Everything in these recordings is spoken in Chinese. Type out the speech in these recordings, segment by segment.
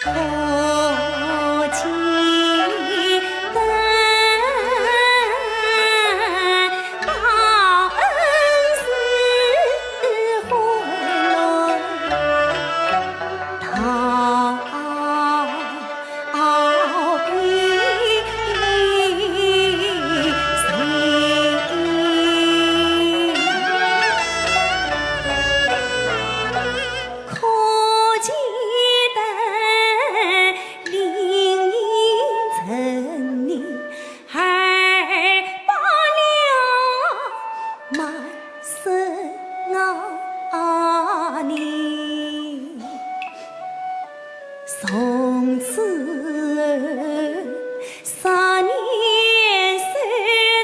可记得报恩是回来，逃避可记得林荫成泥二八了满身泥，从此3年3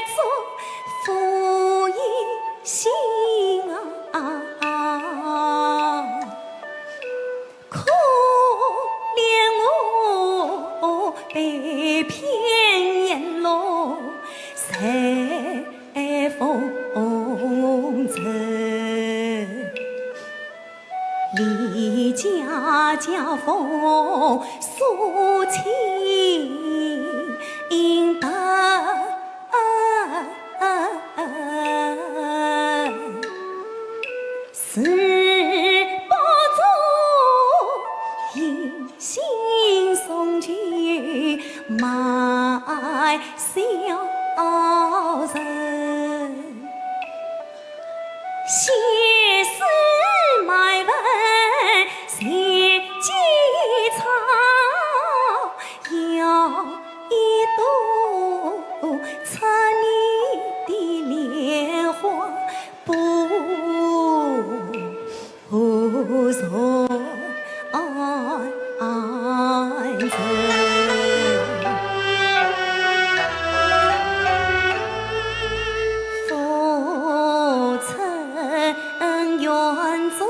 做夫一心可怜我被骗沿路随风走，离家家风诉情的是不足一心送去埋小人，写诗埋文写几草，要一朵插你的莲花不容人。浮尘远走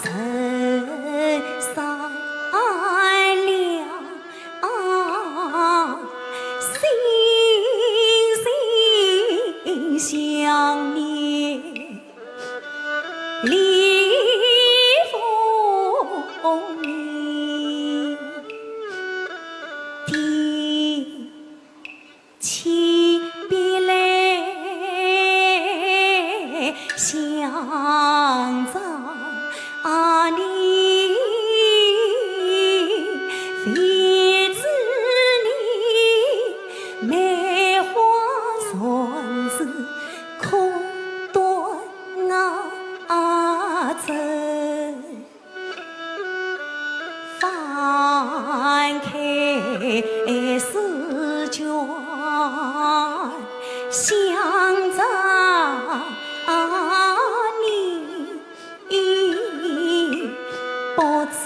尘散了，心想念离风雨，提起笔来想着你，妃子你梅花顺是空断针，翻开试卷想着你，不知